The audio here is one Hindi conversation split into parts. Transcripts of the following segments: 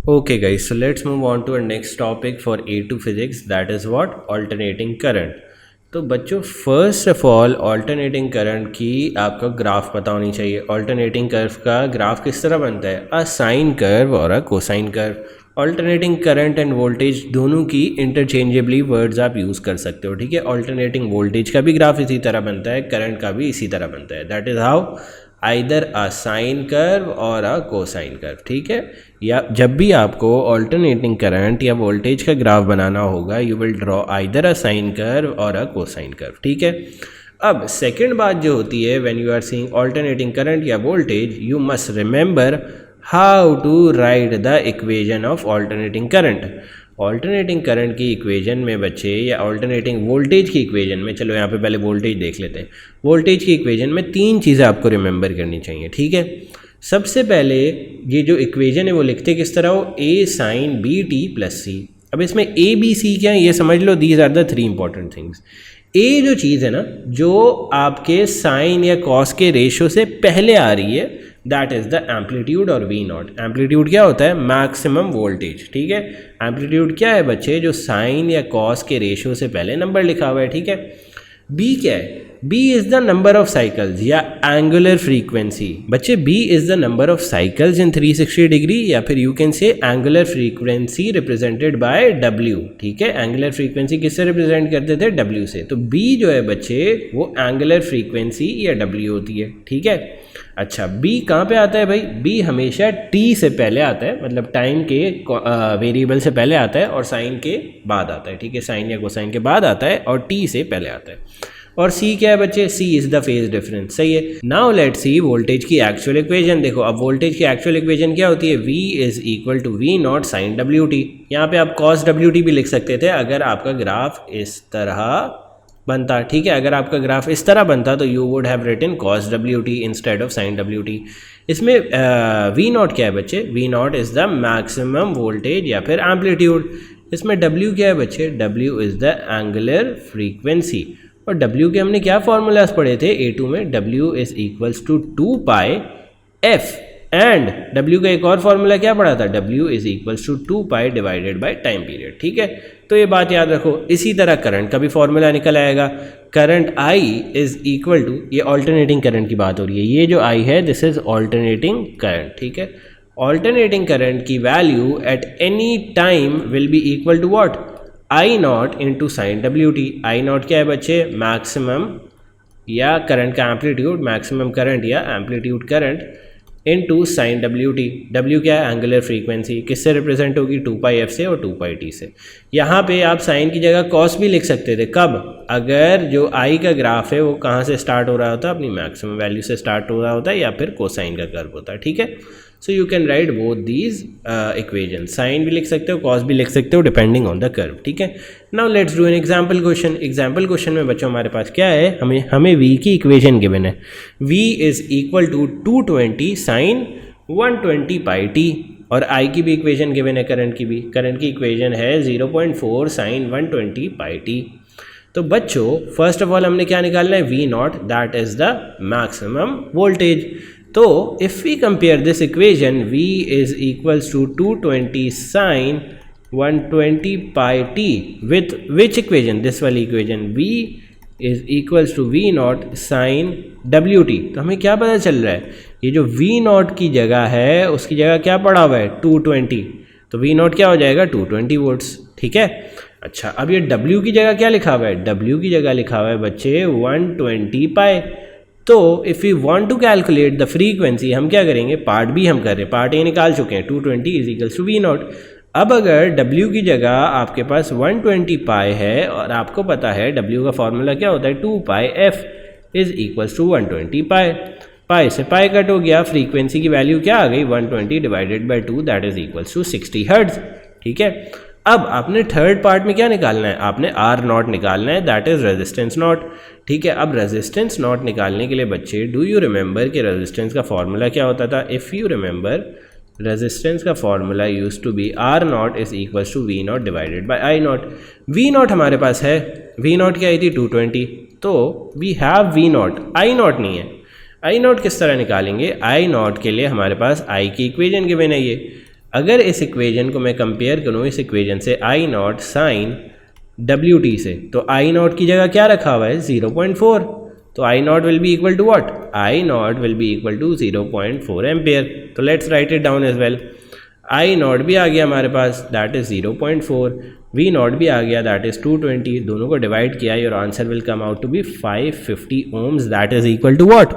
Okay guys, so let's move on to our next topic for A2 physics, that is what? Alternating current. तो बच्चों first of all alternating current की आपका ग्राफ पता होनी चाहिए। ऑल्टरनेटिंग कर्व का ग्राफ किस तरह बनता है? अ साइन कर्व और a cosine curve. Alternating current and voltage दोनों की इंटरचेंजेबली वर्ड्स आप यूज़ कर सकते हो, ठीक है। ऑल्टरनेटिंग वोल्टेज का भी ग्राफ इसी तरह बनता है, करंट का भी इसी तरह बनता है। That is how either a sine curve और अ कोसाइन कर्व, ठीक है। या जब भी आपको ऑल्टरनेटिंग करंट या वोल्टेज का ग्राफ बनाना होगा, you will draw either a sine curve और अ कोसाइन कर्व, ठीक है। अब सेकंड बात जो होती है, when you are seeing alternating current या voltage, you must remember how to write the equation of alternating current. Alternating current की इक्वेशन में बच्चे, या ऑल्टरनेटिंग वोल्टेज की इक्वेशन में, चलो यहाँ पे पहले वोल्टेज देख लेते हैं। वोल्टेज की इक्वेशन में तीन चीज़ें आपको रिमेंबर करनी चाहिए, ठीक है। सबसे पहले ये जो इक्वेशन है वो लिखते किस तरह हो? A sine B T plus C. अब इसमें ए बी सी क्या है ये समझ लो, these are the three important things. A जो चीज़ है ना, जो आपके साइन या कॉस के रेशो से पहले आ रही है, दैट इज़ द एम्पलीट्यूड और वी नॉट। एम्पलीट्यूड क्या होता है? मैक्सिमम वोल्टेज, ठीक है। एम्पलीट्यूड क्या है बच्चे? जो साइन या कॉस के रेशो से पहले नंबर लिखा हुआ है, ठीक है। बी क्या है? B is the number of cycles या एंगुलर फ्रीक्वेंसी। बच्चे B is the number of cycles in 360 degree, या फिर you can say angular frequency represented by W, ठीक है। एंगुलर फ्रीक्वेंसी किससे रिप्रेजेंट करते थे? डब्ल्यू से। तो बी जो है बच्चे वो एंगुलर फ्रीक्वेंसी या डब्ल्यू होती है, ठीक है। अच्छा, बी कहाँ पे आता है भाई? बी हमेशा टी से पहले आता है, मतलब टाइम के वेरिएबल से पहले आता है और साइन के बाद आता है, ठीक है। साइन या कोसाइन के बाद आता है और टी से पहले आता है। और सी क्या है बच्चे? सी इज़ द फेज डिफरेंस, सही है। नाउ लेट्स सी वोल्टेज की एक्चुअल इक्वेशन। देखो अब वोल्टेज की एक्चुअल इक्वेशन क्या होती है? V is equal to V naught sine W T. यहाँ पे आप कॉस डब्ल्यू टी भी लिख सकते थे अगर आपका ग्राफ इस तरह बनता, ठीक है। अगर आपका ग्राफ इस तरह बनता तो you would have written cos W T instead of sine W T. इसमें वी नॉट क्या है बच्चे? V naught is the maximum voltage या फिर एम्पलीट्यूड। इसमें डब्ल्यू क्या है बच्चे? W is the angular frequency. और W के हमने क्या फार्मूलाज पढ़े थे A2 में? W is equals to 2 pi F, and W का एक और फार्मूला क्या पढ़ा था? W is equals to 2 pi divided by time period, ठीक है। तो ये बात याद रखो। इसी तरह करंट का भी फार्मूला निकल आएगा। Current I is equal to, ये ऑल्टरनेटिंग करंट की बात हो रही है, ये जो I है दिस इज ऑल्टरनेटिंग करंट, ठीक है। ऑल्टरनेटिंग करंट की value at any time will be equal to what? I naught into sine W T. I naught क्या है बच्चे? मैक्सिमम या करंट का एम्पलीट्यूड, मैक्सिमम करंट या amplitude current into sine W T. W क्या है? Angular frequency. किससे रिप्रेजेंट होगी? 2 पाई एफ से और 2 पाई टी से। यहाँ पे आप साइन की जगह कॉस भी लिख सकते थे। कब? अगर जो आई का ग्राफ है वो कहाँ से स्टार्ट हो रहा होता? अपनी मैक्सिमम वैल्यू से स्टार्ट हो रहा होता है, या फिर कोसाइन का कर्व होता है, ठीक है। So you can write both these equation. Sine भी लिख सकते हो, कॉस भी लिख सकते हो, डिपेंडिंग ऑन द कर्व, ठीक है। Now let's do an example question. Example question में बच्चों हमारे पास क्या है? हमें v की इक्वेशन गिवन है। v is equal to 220 sine 120 pi T, और i की भी इक्वेशन गिवन है, करंट की भी। करंट की इक्वेशन है 0.4 साइन 120 पाई टी। तो बच्चों फर्स्ट ऑफ ऑल हमने क्या निकालना है? v naught, that is the maximum voltage. तो if we compare this equation, v is equals to 220 sine 120 pi T with which equation? This वाली equation. v is equals to V naught sine W T. तो हमें क्या पता चल रहा है? ये जो v नॉट की जगह है उसकी जगह क्या पड़ा हुआ है? 220। तो v नॉट क्या हो जाएगा? 220 वोल्ट्स, ठीक है। अच्छा, अब ये w की जगह क्या लिखा हुआ है? w की जगह लिखा हुआ है बच्चे 120 पाई। तो if you want to calculate the frequency, हम क्या करेंगे? पार्ट बी हम कर रहे हैं, पार्ट ए निकाल चुके हैं। 220 is equals to V naught. अब अगर W की जगह आपके पास 120 पाई है और आपको पता है W का फॉर्मूला क्या होता है? 2 pi F is equals to 120 पाई। पाई से पाई कट हो गया, फ्रीक्वेंसी की वैल्यू क्या आ गई? 120 divided by 2, that is equals to 60 hertz, ठीक है। अब आपने थर्ड पार्ट में क्या निकालना है? आपने आर नॉट निकालना है, दैट इज रेजिस्टेंस नॉट, ठीक है। अब रेजिस्टेंस नॉट निकालने के लिए बच्चे, डू यू रिमेंबर कि रेजिस्टेंस का फॉर्मूला क्या होता था? इफ़ यू रिमेंबर, रेजिस्टेंस का formula used to be R naught is equals to V naught divided by I naught. V naught हमारे पास है, वी नॉट क्या आई थी? 220। तो we have V naught, I naught नहीं है। आई नॉट किस तरह निकालेंगे? आई नॉट के लिए हमारे पास आई की इक्वेशन गिवन है ये। अगर इस इक्वेशन को मैं कंपेयर करूँ इस इक्वेशन से आई नॉट साइन डब्ल्यू टी से, तो आई नॉट की जगह क्या रखा हुआ है 0.4, तो I naught will be equal to what, I naught will be equal to 0.4 ampere. तो let's write it down as well. I naught भी आ गया हमारे पास, दैट इज 0.4, वी नॉट भी आ गया, दैट इज 220, दोनों को डिवाइड किया, your answer will come out to be 550 ohms, that is equal to what,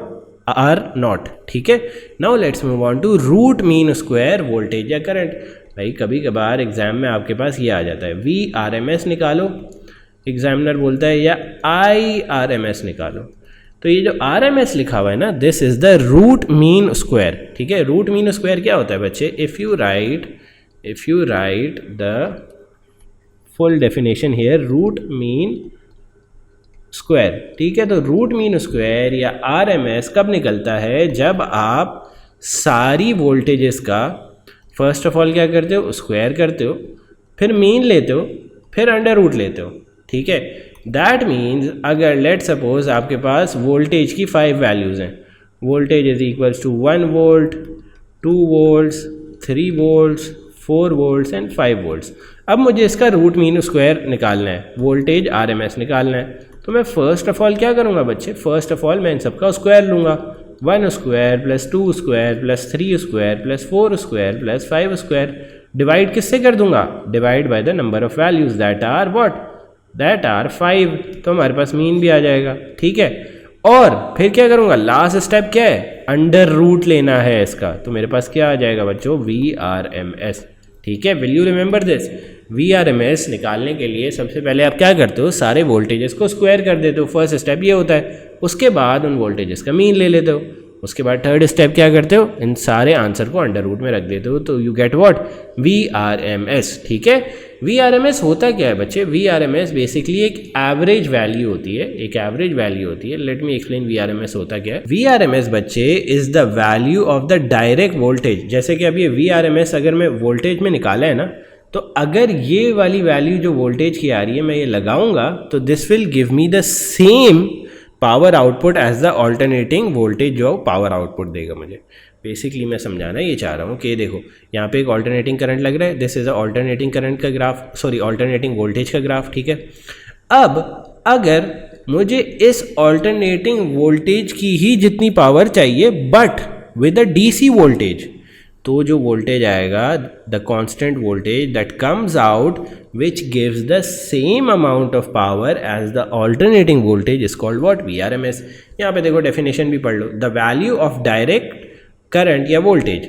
R naught. ठीक है, now let's move on to root mean square voltage या करंट। भाई कभी कभार एग्जाम में आपके पास ये आ जाता है VRMS निकालो, एग्जामिनर बोलता है, या IRMS निकालो। तो ये जो RMS लिखा हुआ है ना, this is the root mean square. ठीक है, रूट मीन स्क्वायर क्या होता है बच्चे, if you write the full definition here, root mean square. ठीक है, तो रूट मीन स्क्वायर या RMS कब निकलता है, जब आप सारी वोल्टेजेस का फर्स्ट ऑफ ऑल क्या करते हो, स्क्वायर करते हो, फिर मीन लेते हो, फिर अंडर रूट लेते हो। ठीक है, दैट मीन्स अगर लेट सपोज आपके पास वोल्टेज की 5 वैल्यूज़ हैं, voltage is equals to 1 volt, 2 volts, 3 volts, 4 volts and 5 volts. अब मुझे इसका रूट मीन स्क्वायर निकालना है, वोल्टेज RMS निकालना है। तो मैं फर्स्ट ऑफ ऑल क्या करूँगा बच्चे, फर्स्ट ऑफ ऑल मैं इन सबका स्क्वायर लूँगा, 1 square plus 2 square plus 3 square plus 4 square plus 5 square, divide किससे कर दूंगा, divide by the number of values that are what, that are 5, तो हमारे पास मीन भी आ जाएगा। ठीक है, और फिर क्या करूँगा, लास्ट स्टेप क्या है, अंडर रूट लेना है इसका, तो मेरे पास क्या आ जाएगा बच्चों, VRMS। ठीक है, will you remember this, VRMS निकालने के लिए सबसे पहले आप क्या करते हो, सारे वोल्टेजेस को स्क्वायर कर देते हो, फर्स्ट स्टेप ये होता है। उसके बाद उन वोल्टेजेस का मीन ले लेते हो, उसके बाद थर्ड स्टेप क्या करते हो, इन सारे आंसर को अंडर रूट में रख देते हो, तो यू गेट व्हाट, VRMS। ठीक है, VRMS होता क्या है बच्चे, VRMS बेसिकली एक एवरेज वैल्यू होती है, एक एवरेज वैल्यू होती है। लेट मी एक्सप्लेन VRMS होता क्या है। VRMS बच्चे is the value of the direct voltage. जैसे कि अब ये VRMS अगर मैं वोल्टेज में निकाला है ना, तो अगर ये वाली वैल्यू जो वोल्टेज की आ रही है मैं ये लगाऊंगा, तो this will give me the same power output as the alternating voltage, जो पावर आउटपुट देगा मुझे। बेसिकली मैं समझाना ये चाह रहा हूँ कि देखो यहाँ पे एक ऑल्टरनेटिंग करंट लग रहा है, this is a alternating current का ग्राफ, सॉरी ऑल्टरनेटिंग वोल्टेज का ग्राफ। ठीक है, अब अगर मुझे इस ऑल्टरनेटिंग वोल्टेज की ही जितनी पावर चाहिए but with a DC voltage, तो जो वोल्टेज आएगा, the constant voltage that comes out which gives the same amount of power as the alternating voltage is called what, VRMS। यहाँ पे देखो डेफिनेशन भी पढ़ लो, the value of direct current या voltage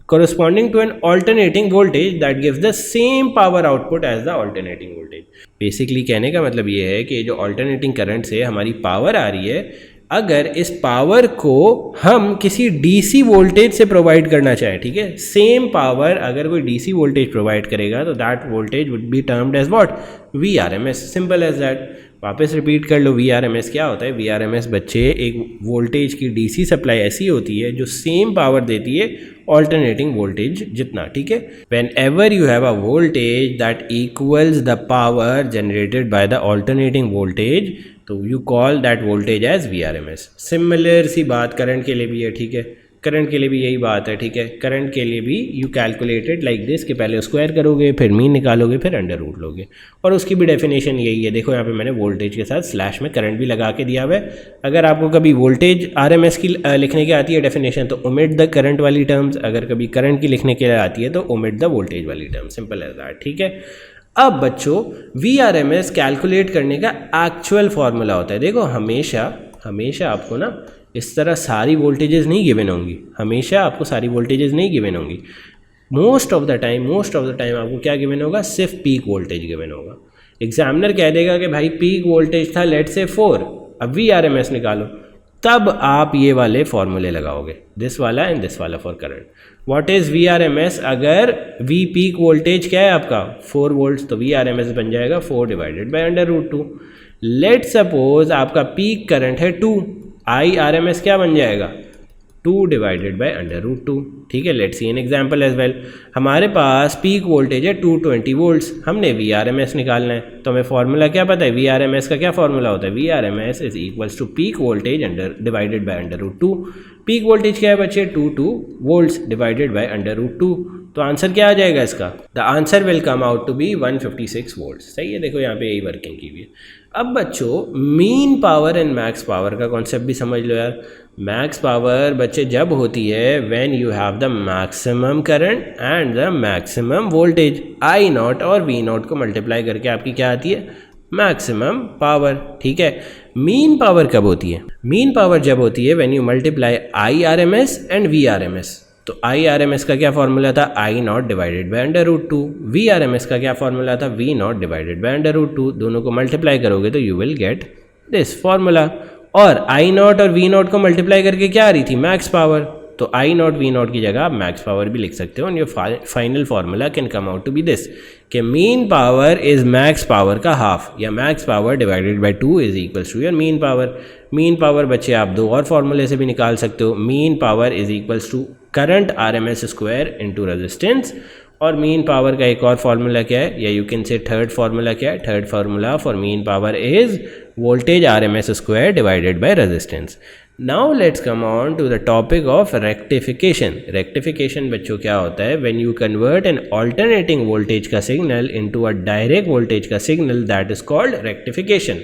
corresponding to an alternating voltage that gives the same power output as the alternating voltage। Basically कहने का मतलब ये है कि जो ऑल्टरनेटिंग करंट से हमारी पावर आ रही है, अगर इस पावर को हम किसी DC वोल्टेज से प्रोवाइड करना चाहें, ठीक है, सेम पावर अगर कोई DC वोल्टेज प्रोवाइड करेगा, तो that voltage would be termed as what, VRMS, simple as that. वापस रिपीट कर लो, VRMS क्या होता है, VRMS बच्चे एक वोल्टेज की DC सप्लाई ऐसी होती है जो सेम पावर देती है ऑल्टरनेटिंग वोल्टेज जितना। ठीक है, whenever you have a voltage that equals the power generated by the alternating voltage, तो you call that voltage as VRMS। Similar सी बात करंट के लिए भी है। ठीक है, करंट के लिए भी यही बात है। ठीक है, करंट के लिए भी यू कैलकुलेटेड लाइक दिस, कि पहले स्क्वायर करोगे, फिर मीन निकालोगे, फिर अंडर रूट लोगे, और उसकी भी डेफिनेशन यही है। देखो यहाँ पे मैंने वोल्टेज के साथ स्लैश में करंट भी लगा के दिया हुआ है। अगर आपको कभी वोल्टेज RMS की लिखने की आती है डेफिनेशन, तो ओमिट द करंट वाली टर्म्स, अगर कभी करंट की लिखने के लिए आती है तो ओमिट द वोल्टेज वाली टर्म, सिंपल एज दैट। ठीक है, अब बच्चों VRMS कैलकुलेट करने का एक्चुअल फॉर्मूला होता है। देखो हमेशा आपको ना इस तरह सारी वोल्टेजेस नहीं गिवन होंगी, हमेशा आपको सारी वोल्टेजेस नहीं गिवन होंगी। मोस्ट ऑफ द टाइम आपको क्या गिवन होगा, सिर्फ पीक वोल्टेज गिवन होगा। एग्जामिनर कह देगा कि भाई पीक वोल्टेज था लेट से 4, अब VRMS निकालो, तब आप ये वाले फॉर्मूले लगाओगे, दिस वाला एंड दिस वाला for current. What is VRMS, अगर V पीक वोल्टेज क्या है आपका 4 वोल्ट्स, तो VRMS बन जाएगा 4 divided by under root 2। Let suppose आपका पीक करंट है 2, IRMS क्या बन जाएगा 2 डिवाइडेड बाई अंडर रूट 2। ठीक है, let's see an example as well. हमारे पास पीक वोल्टेज है 220 वोल्ट्स, हमने VRMS निकालना है, तो हमें फॉर्मूला क्या पता है, VRMS का क्या फॉर्मूला होता है, VRMS is equals to peak voltage under divided by under root 2। Peak voltage क्या है बच्चे 2 वोल्ट्स डिवाइडेड बाय √2। तो आंसर क्या आ जाएगा इसका? The answer will come out to be 156 volts. सही है, देखो यहाँ पे यही वर्किंग की हुई है। अब बच्चों mean power and max power का कॉन्सेप्ट भी समझ लो यार। मैक्स पावर बच्चे जब होती है when you have the maximum current and the maximum voltage. I naught और वी नॉट को मल्टीप्लाई करके आपकी क्या आती है? Maximum power. ठीक है, मीन पावर कब होती है? मीन पावर जब होती है when you multiply I R M S and V R M S. तो आई आर एम एस का क्या फॉर्मूला था? I naught divided by √2। V R M S का क्या फॉर्मूला था? V naught divided by √2। दोनों को मल्टीप्लाई करोगे तो you will get this formula. और आई नॉट और वी नॉट को मल्टीप्लाई करके क्या आ रही थी? Max power. तो आई नॉट वी नॉट की जगह आप मैक्स पावर भी लिख सकते हो and your final formula can come out to be this कि mean power is max power का हाफ, या max power divided by 2 is equals to your mean power. Mean power बच्चे आप दो और फॉर्मूले से भी निकाल सकते हो। Mean power is equals to current RMS square into resistance. और मीन पावर का एक और फार्मूला क्या है, या you can say third formula क्या है? Third formula for mean power is voltage RMS square divided by resistance. Now let's come on to the topic of rectification. Rectification बच्चों क्या होता है? When you convert an alternating voltage का signal into a direct voltage का signal, that is called rectification.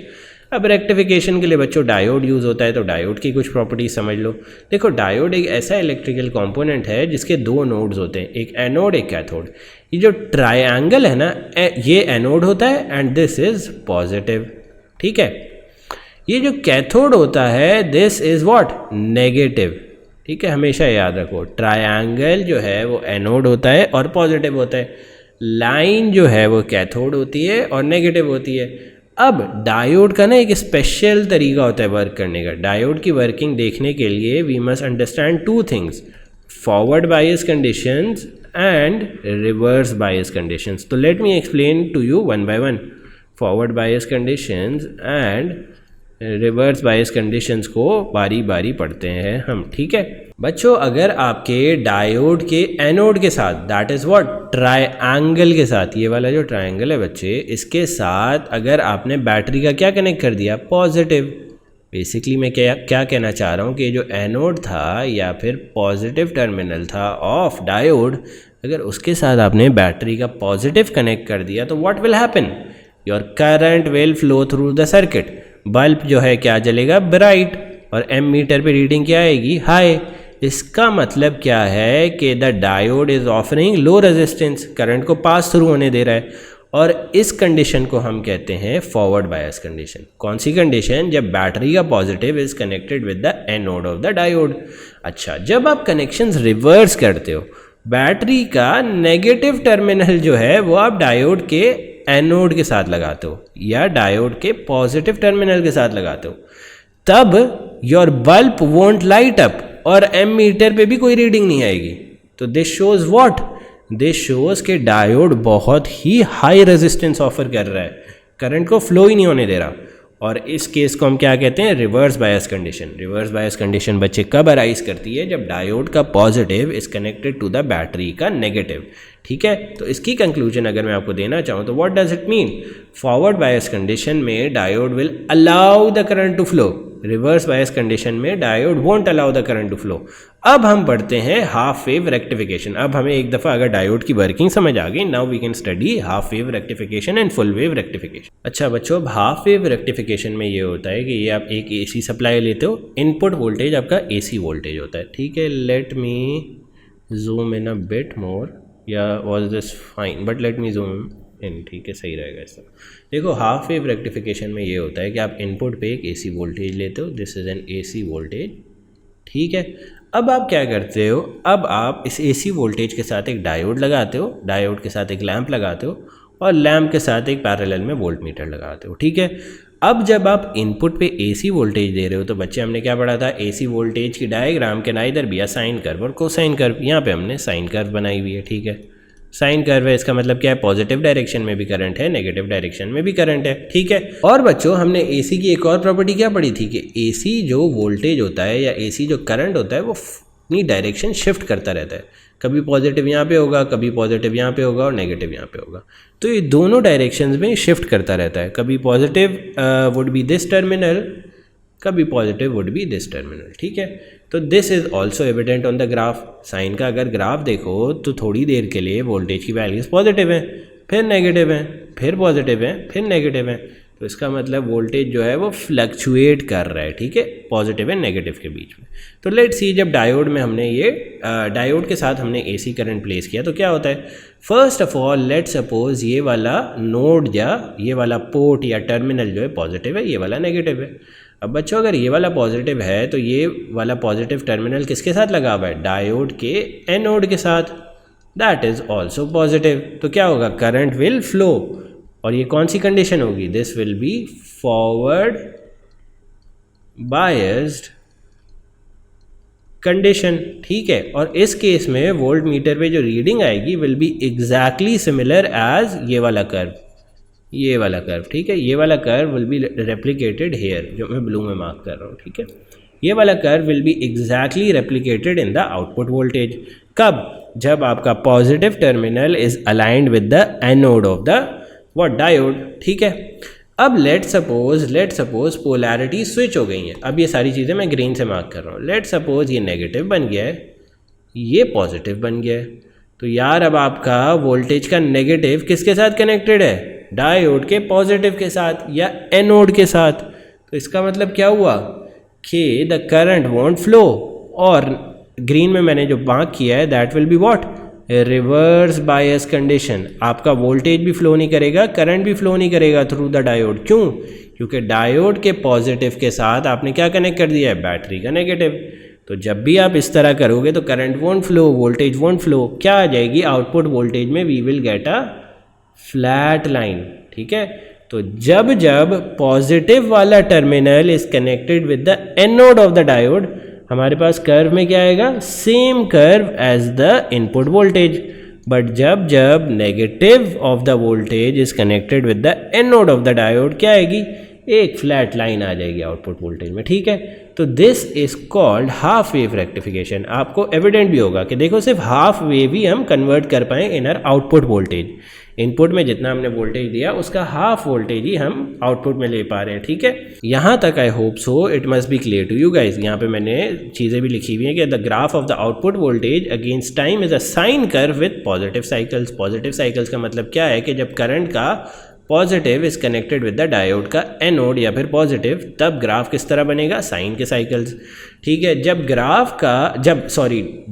अब रेक्टिफिकेशन के लिए बच्चों डायोड यूज़ होता है, तो डायोड की कुछ प्रॉपर्टीज समझ लो। देखो, डायोड एक ऐसा इलेक्ट्रिकल कंपोनेंट है जिसके दो नोड्स होते हैं, एक एनोड एक कैथोड। ये जो ट्रायंगल है ना, ये एनोड होता है एंड दिस इज पॉजिटिव। ठीक है, ये जो कैथोड होता है दिस इज व्हाट? नेगेटिव। ठीक है, हमेशा याद रखो, ट्रायंगल जो है वो एनोड होता है और पॉजिटिव होता है, लाइन जो है वो कैथोड होती है और नेगेटिव होती है। अब डायोड का ना एक स्पेशल तरीका होता है वर्क करने का। डायोड की वर्किंग देखने के लिए we must understand two things, forward bias conditions and reverse bias conditions. तो let me explain to you one by one. Forward bias conditions and reverse bias conditions को बारी बारी पढ़ते हैं हम। ठीक है बच्चों, अगर आपके डायोड के एनोड के साथ, दैट इज व्हाट? ट्रायंगल के साथ, ये वाला जो ट्रायंगल है बच्चे, इसके साथ अगर आपने बैटरी का क्या कनेक्ट कर दिया? पॉजिटिव। बेसिकली मैं क्या कहना चाह रहा हूँ कि जो एनोड था या फिर पॉजिटिव टर्मिनल था ऑफ डायोड, अगर उसके साथ आपने बैटरी का पॉजिटिव कनेक्ट कर दिया तो what will happen? Your current will flow through the circuit. Bulb जो है क्या जलेगा? ब्राइट। और एमीटर पे रीडिंग क्या आएगी? हाई। इसका मतलब क्या है कि the diode is offering low resistance, current को पास थ्रू होने दे रहा है, और इस कंडीशन को हम कहते हैं फॉरवर्ड बायस कंडीशन। कौन सी कंडीशन? जब बैटरी का positive is connected with the anode of the diode. अच्छा, जब आप कनेक्शंस रिवर्स करते हो, बैटरी का नेगेटिव टर्मिनल जो है वो आप डायोड के एनोड के साथ लगाते हो या डायोड के पॉजिटिव टर्मिनल के साथ लगाते हो, तब your bulb won't light up और एमीटर पे भी कोई रीडिंग नहीं आएगी। तो this shows what? This shows के डायोड बहुत ही हाई रेजिस्टेंस ऑफर कर रहा है, करंट को फ्लो ही नहीं होने दे रहा। और इस केस को हम क्या कहते हैं? Reverse bias condition. Reverse bias condition बच्चे कब अराइज करती है? जब डायोड का positive is connected to the battery का नेगेटिव। ठीक है, तो इसकी कंक्लूजन अगर मैं आपको देना चाहूँ तो what does it mean? Forward bias condition में diode will allow the current to flow, reverse bias condition में diode won't allow the current to flow. अब हम पढ़ते हैं हाफ वेव रेक्टिफिकेशन। अब हमें एक दफ़ा अगर डायोड की वर्किंग समझ आ गई, now we can study half wave rectification and full wave rectification. अच्छा बच्चों, अब हाफ वेव रेक्टिफिकेशन में ये होता है कि ये आप एक AC सप्लाई लेते हो, इनपुट वोल्टेज आपका AC वोल्टेज होता है। ठीक है, let me zoom in a bit more, या was this fine, but let me zoom in. ठीक है, सही रहेगा इसका। देखो, हाफ वेव रेक्टिफिकेशन में ये होता है कि आप इनपुट पे एक AC वोल्टेज लेते हो, this is an AC voltage. ठीक है, अब आप क्या करते हो? अब आप इस AC वोल्टेज के साथ एक डायोड लगाते हो, डायोड के साथ एक लैंप लगाते हो, और लैंप के साथ एक पैरेलल में वोल्ट मीटर लगाते हो। ठीक है, अब जब आप इनपुट पे AC वोल्टेज दे रहे हो, तो बच्चे हमने क्या पढ़ा था? AC वोल्टेज की डायग्राम के नाइदर भी साइन कर्व और कोसाइन कर्व। यहाँ पे हमने साइन कर्व बनाई हुई है। ठीक है, साइन कर्व है, इसका मतलब क्या है? पॉजिटिव डायरेक्शन में भी करंट है, नेगेटिव डायरेक्शन में भी करंट है। ठीक है, और बच्चों हमने AC की एक और प्रॉपर्टी क्या पढ़ी थी कि AC जो वोल्टेज होता है या AC जो करंट होता है वो अपनी डायरेक्शन शिफ्ट करता रहता है, कभी पॉजिटिव यहाँ पे होगा, कभी पॉजिटिव यहाँ पे होगा और नेगेटिव यहाँ पे होगा। तो ये दोनों डायरेक्शंस में शिफ्ट करता रहता है। कभी positive would be this terminal कभी positive would be this terminal, ठीक है। तो this is also evident on the graph. Sine का अगर ग्राफ देखो तो थोड़ी देर के लिए वोल्टेज की वैल्यूज़ पॉजिटिव हैं, फिर नेगेटिव हैं, फिर पॉजिटिव हैं, फिर नेगेटिव हैं। तो इसका मतलब वोल्टेज जो है वो फ्लक्चुएट कर रहा है, ठीक है, पॉजिटिव एंड नेगेटिव के बीच में। तो लेट्स सी, जब डायोड में हमने ये डायोड के साथ हमने एसी करंट प्लेस किया तो क्या होता है। First of all let's suppose ये वाला नोड या ये वाला पोर्ट या टर्मिनल जो है पॉजिटिव है, ये वाला नेगेटिव है। अब बच्चों अगर ये वाला पॉजिटिव है तो ये वाला पॉजिटिव टर्मिनल किसके साथ लगा हुआ है, डायोड के एनोड के साथ, दैट इज़ ऑल्सो पॉजिटिव। तो क्या होगा, करंट विल फ्लो, और ये कौन सी कंडीशन होगी, this will be forward biased condition, ठीक है। और इस केस में वोल्ट मीटर पे जो रीडिंग आएगी will be exactly similar as ये वाला कर्व, ये वाला कर्व, ठीक है। ये वाला curve will be replicated here, जो मैं ब्लू में मार्क कर रहा हूँ, ठीक है। ये वाला curve will be exactly replicated in the output voltage. कब, जब आपका positive terminal is aligned with the anode of the what, diode, ठीक है। अब लेट सपोज पोलैरिटी स्विच हो गई है। अब ये सारी चीज़ें मैं ग्रीन से मार्क कर रहा हूँ। लेट सपोज ये नेगेटिव बन गया है, ये पॉजिटिव बन गया है। तो यार अब आपका वोल्टेज का नेगेटिव किसके साथ कनेक्टेड है, डायोड के पॉजिटिव के साथ या एनोड के साथ। तो इसका मतलब क्या हुआ कि द करंट वॉन्ट फ्लो, और ग्रीन में मैंने जो मार्क किया है that will be what, reverse bias condition. आपका वोल्टेज भी फ्लो नहीं करेगा, करंट भी फ्लो नहीं करेगा थ्रू द डायोड। क्यों, क्योंकि डायोड के पॉजिटिव के साथ आपने क्या कनेक्ट कर दिया है, बैटरी का नेगेटिव। तो जब भी आप इस तरह करोगे तो current won't flow, voltage won't flow, क्या आ जाएगी आउटपुट वोल्टेज में, we will get a flat line, ठीक है। तो जब जब पॉजिटिव वाला terminal is connected with the anode of the diode, हमारे पास कर्व में क्या आएगा, same curve as the input voltage. But जब जब negative of the voltage is connected with the anode of the diode, क्या आएगी, एक फ्लैट लाइन आ जाएगी आउटपुट वोल्टेज में, ठीक है। तो this is called half wave rectification. आपको एविडेंट भी होगा कि देखो सिर्फ हाफ वेव ही हम कन्वर्ट कर पाए in our output voltage. Input में जितना हमने वोल्टेज दिया उसका हाफ वोल्टेज ही हम आउटपुट में ले पा रहे हैं, ठीक है। यहाँ तक I hope so it must be clear to you guys. यहाँ पे मैंने चीज़ें भी लिखी हुई हैं कि the graph of the output voltage against time is a sine curve with positive cycles. Positive cycles का मतलब क्या है कि जब करंट का positive is connected with the diode का एनोड या फिर पॉजिटिव, तब ग्राफ किस तरह बनेगा, साइन के साइकिल्स, ठीक है।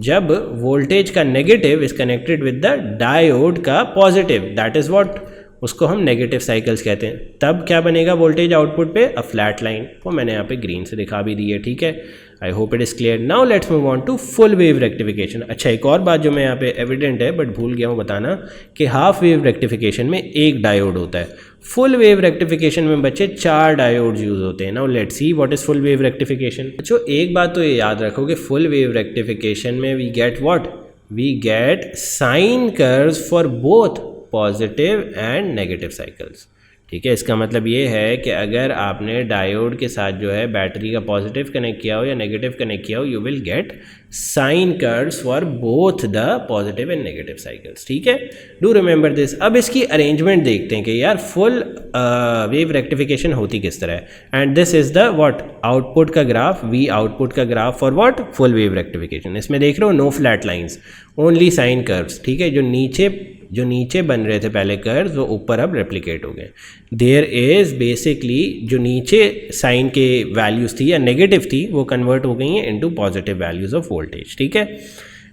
जब वोल्टेज का negative is connected with the diode का पॉजिटिव, दैट इज व्हाट, उसको हम नेगेटिव साइकिल्स कहते हैं, तब क्या बनेगा वोल्टेज आउटपुट पे, अ फ्लैट लाइन। वो मैंने यहाँ पे ग्रीन से दिखा भी दी है, ठीक है। I hope it is clear. Now let's move on to full wave rectification. अच्छा, एक और बात जो मैं यहाँ पे एविडेंट है बट भूल गया हूँ बताना, कि हाफ वेव रेक्टिफिकेशन में एक डायोड होता है। फुल वेव रेक्टिफिकेशन में बच्चे 4 डायोड्स यूज होते हैं। Now let's see what is full wave rectification. अच्छा, एक बात तो ये याद रखो कि फुल वेव रेक्टिफिकेशन में we get what, we get sine curves for both positive and negative cycles, ठीक है। इसका मतलब ये है कि अगर आपने डायोड के साथ जो है बैटरी का पॉजिटिव कनेक्ट किया हो या नेगेटिव कनेक्ट किया हो, you will gate sine curves for both the positive and negative cycles, ठीक है। Do remember this. अब इसकी अरेंजमेंट देखते हैं कि यार फुल वेव रेक्टिफिकेशन होती किस तरह है। And this is the what, output का ग्राफ, वी आउटपुट का graph for what, full wave rectification. इसमें देख रहे हो no flat lines, only sine curves, ठीक है। जो नीचे बन रहे थे पहले कर्व्स वो ऊपर अब रेप्लिकेट हो गए। देयर इज बेसिकली जो नीचे साइन के वैल्यूज़ थी या नेगेटिव थी वो कन्वर्ट हो गई हैं into positive values of voltage, ठीक है।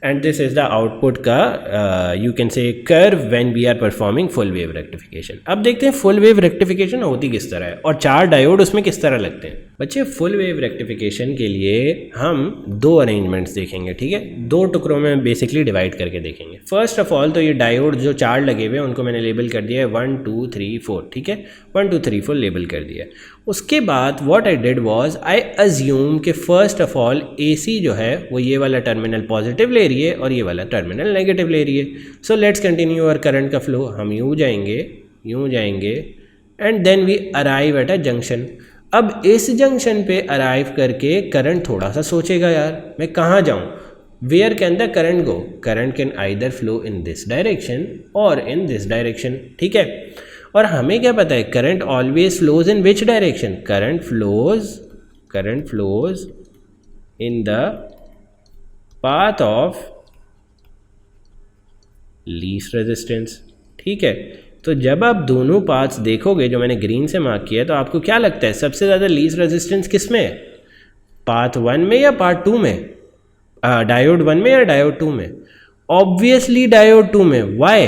And this is the output का you can say curve when we are performing full wave rectification. अब देखते हैं फुल वेव रेक्टिफिकेशन होती किस तरह है और 4 डायोड उसमें किस तरह लगते हैं। बच्चे फुल वेव रेक्टिफिकेशन के लिए हम 2 अरेंजमेंट्स देखेंगे, ठीक है। 2 टुकड़ों में बेसिकली डिवाइड करके देखेंगे। फर्स्ट ऑफ ऑल तो ये डायोड जो 4 लगे हुए हैं उनको मैंने लेबल कर दिया है 1 2 3 4, ठीक है। 1 2 3 4 लेबल कर दिया। उसके बाद what I did was I assume कि फर्स्ट ऑफ ऑल एसी जो है वो ये वाला टर्मिनल पॉजिटिव ले रही है और ये वाला टर्मिनल नेगेटिव ले रही है। सो लेट्स कंटिन्यू और करंट का फ्लो। हम यूँ जाएंगे and then we arrive at a junction. अब इस जंक्शन पे अराइव करके करंट थोड़ा सा सोचेगा, यार मैं कहाँ जाऊँ, where can the current go, current can either flow in this direction और इन दिस डायरेक्शन, ठीक है। और हमें क्या पता है, current always flows in which direction, current flows current flows in the path of least resistance. ठीक है, तो जब आप दोनों पाथ्स देखोगे जो मैंने ग्रीन से मार्क किया, तो आपको क्या लगता है सबसे ज़्यादा लीस्ट रेजिस्टेंस किस में है, पाथ 1 में या पार्ट 2 में, डायोड 1 में या डायोड 2 में? ऑब्वियसली डायोड 2 में। वाई?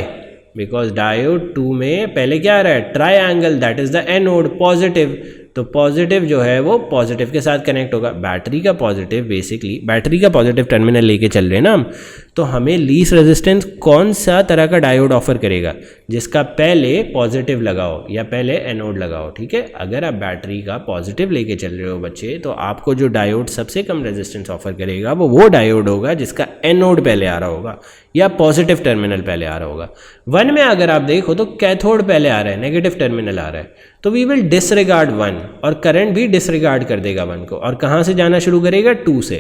बिकॉज डायोड 2 में पहले क्या आ रहा है, triangle, that is the anode, positive. तो पॉजिटिव जो है वो पॉजिटिव के साथ कनेक्ट होगा। बैटरी का पॉजिटिव, बेसिकली बैटरी का पॉजिटिव टर्मिनल लेके चल रहे हैं ना हम, तो हमें लीस्ट रेजिस्टेंस कौन सा तरह का डायोड ऑफर करेगा, जिसका पहले पॉजिटिव लगाओ या पहले एनोड लगाओ। ठीक है, अगर आप बैटरी का पॉजिटिव लेके चल रहे हो बच्चे, तो आपको जो डायोड सबसे कम रेजिस्टेंस ऑफर करेगा वो डायोड होगा जिसका एनोड पहले आ रहा होगा या पॉजिटिव टर्मिनल पहले आ रहा होगा। 1 में अगर आप देखो तो कैथोड पहले आ रहा है, नेगेटिव टर्मिनल आ रहा है, तो वी विल डिसरिगार्ड 1 और करंट भी डिसरिगार्ड कर देगा 1 को, और कहाँ से जाना शुरू करेगा, 2 से।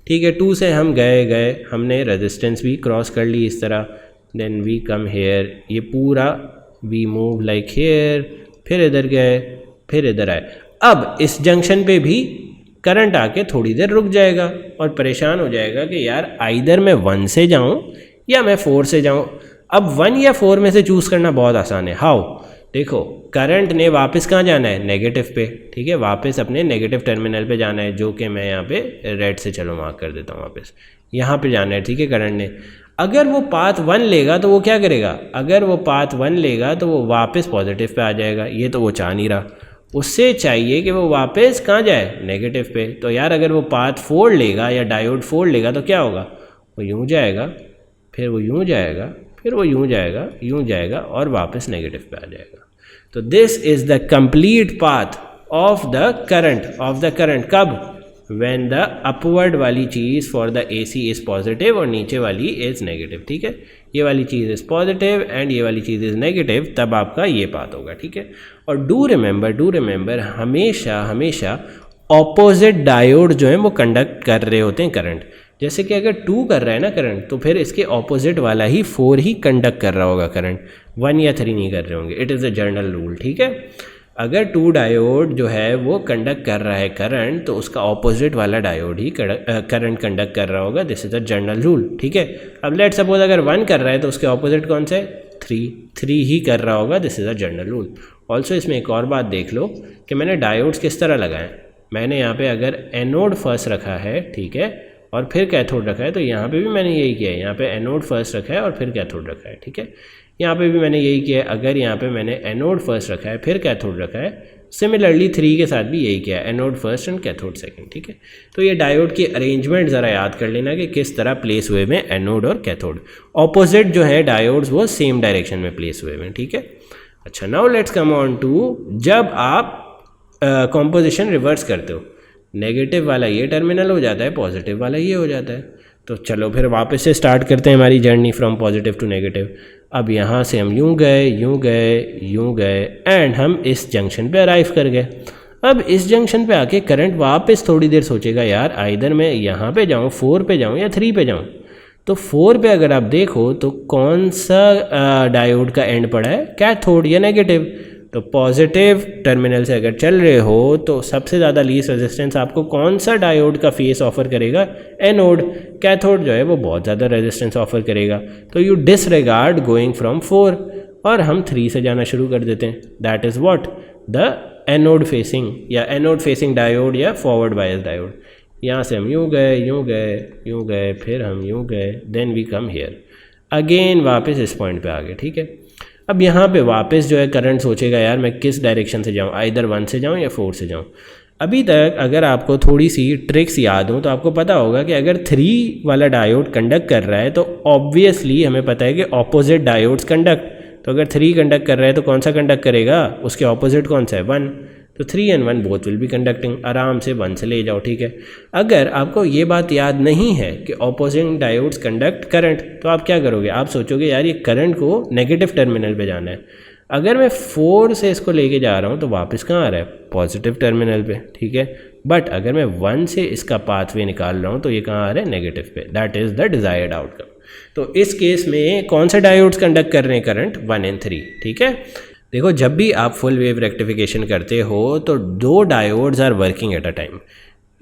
ठीक है, 2 से हम गए हमने रेजिस्टेंस भी क्रॉस कर ली इस तरह, देन वी कम हेयर, ये पूरा वी मूव लाइक हेयर, फिर इधर गए, फिर इधर आए। अब इस जंक्शन पे भी करंट आके थोड़ी देर रुक जाएगा और परेशान हो जाएगा कि यार आइदर मैं 1 से जाऊँ या मैं 4 से जाऊँ। अब 1 या 4 में से चूज़ करना बहुत आसान है। हाउ? देखो, करंट ने वापस कहाँ जाना है, नेगेटिव पे। ठीक है, वापस अपने नेगेटिव टर्मिनल पे जाना है, जो कि मैं यहाँ पे रेड से चलो मार्क कर देता हूँ, वापस यहाँ पे जाना है। ठीक है, करंट ने अगर वो पाथ 1 लेगा तो वो क्या करेगा, अगर वो पाथ 1 लेगा तो वो वापस पॉजिटिव पे आ जाएगा। ये तो वो चाह नहीं रहा, उससे चाहिए कि वो वापस कहाँ जाए, नेगेटिव पे। तो यार अगर वो पाथ 4 लेगा या डायोड 4 लेगा तो क्या होगा, वो यूँ जाएगा, फिर वो यूँ जाएगा, फिर वो यूँ जाएगा, यूँ जाएगा और वापस नेगेटिव पे आ जाएगा। तो this is the complete path of the current. कब? व्हेन द अपवर्ड वाली चीज़ for the AC is positive और नीचे वाली इज़ नेगेटिव। ठीक है, ये वाली चीज़ इज़ पॉजिटिव एंड ये वाली चीज़ इज़ नेगेटिव, तब आपका ये पाथ होगा। ठीक है, और डू रिमेंबर हमेशा ऑपोजिट डायोड जो है वो कंडक्ट कर रहे होते हैं करंट। जैसे कि अगर 2 कर रहा है ना करंट, तो फिर इसके ऑपोजिट वाला ही 4 ही कंडक्ट कर रहा होगा करंट, 1 या 3 नहीं कर रहे होंगे। It is a general rule. ठीक है, अगर 2 डायोड जो है वो कंडक्ट कर रहा है करंट, तो उसका ऑपोजिट वाला डायोड ही करंट कंडक्ट कर रहा होगा। This is a general rule. ठीक है, अब लेट सपोज अगर 1 कर रहा है तो उसके ऑपोजिट कौन सा है, 3 ही कर रहा होगा। This is a general rule. Also इसमें एक और बात देख लो कि मैंने डायोड्स किस तरह लगाए। मैंने यहाँ पे अगर एनोड फर्स्ट रखा है, ठीक है, और फिर कैथोड रखा है, तो यहाँ पे भी मैंने यही किया है। यहाँ पे एनोड फर्स्ट रखा है और फिर कैथोड रखा है। ठीक है, यहाँ पे भी मैंने यही किया है। अगर यहाँ पे मैंने एनोड फर्स्ट रखा है फिर कैथोड रखा है, सिमिलरली 3 के साथ भी यही किया है, anode first and cathode second. ठीक है, तो ये डायोड की अरेंजमेंट ज़रा याद कर लेना कि किस तरह प्लेस हुए में एनोड और कैथोड। ऑपोजिट जो है डायोड्स वो सेम डायरेक्शन में प्लेस हुए में। ठीक है, अच्छा, now let's come on to जब आप कॉम्पोजिशन रिवर्स करते हो, नेगेटिव वाला ये टर्मिनल हो जाता है, पॉजिटिव वाला ये हो जाता है। तो चलो फिर वापस से स्टार्ट करते हैं हमारी journey from positive to negative. अब यहाँ से हम यूँ गए एंड हम इस जंक्शन पे अराइव कर गए। अब इस जंक्शन पे आके करंट वापस थोड़ी देर सोचेगा, यार आइदर मैं यहाँ पे जाऊँ, 4 पे जाऊँ या 3 पे जाऊँ। तो 4 पे अगर आप देखो तो कौन सा डायोड का एंड पड़ा है, कैथोड या नेगेटिव। तो पॉजिटिव टर्मिनल से अगर चल रहे हो तो सबसे ज़्यादा लीस्ट रेजिस्टेंस आपको कौन सा डायोड का फेस ऑफर करेगा, एनोड। कैथोड जो है वो बहुत ज़्यादा रेजिस्टेंस ऑफर करेगा। तो यू डिसरिगार्ड गोइंग फ्रॉम 4 और हम 3 से जाना शुरू कर देते हैं। That is what, the anode facing या एनोड फेसिंग डायोड या फॉरवर्ड बायस डायोड। यहाँ से हम यूँ गए, फिर हम यूँ गए, then we come here again, वापस इस पॉइंट पे आ गए। ठीक है, अब यहाँ पे वापस जो है करंट सोचेगा, यार मैं किस डायरेक्शन से जाऊँ, आइदर 1 से जाऊँ या 4 से जाऊँ। अभी तक अगर आपको थोड़ी सी ट्रिक्स याद हो तो आपको पता होगा कि अगर 3 वाला डायोड कंडक्ट कर रहा है तो ऑब्वियसली हमें पता है कि ऑपोजिट डायोड्स कंडक्ट। तो अगर 3 कंडक्ट कर रहा है तो कौन सा कंडक्ट करेगा, उसके ऑपोजिट कौन सा है, 1। तो 3 and 1 both will be conducting. आराम से 1 से ले जाओ। ठीक है, अगर आपको ये बात याद नहीं है कि ऑपोजिंग डायोड्स कंडक्ट करंट, तो आप क्या करोगे, आप सोचोगे यार ये करंट को नेगेटिव टर्मिनल पे जाना है। अगर मैं 4 से इसको लेके जा रहा हूँ तो वापस कहाँ आ रहा है, पॉजिटिव टर्मिनल पे। ठीक है, बट अगर मैं 1 से इसका पाथवे निकाल रहा हूँ तो ये कहाँ आ रहा है, नेगेटिव पे। That is the desired outcome. तो इस केस में कौन सा डायोड्स कंडक्ट कर रहे हैं करंट, 1 and 3। ठीक है, देखो जब भी आप फुल वेव रेक्टिफिकेशन करते हो तो 2 diodes are working at a time.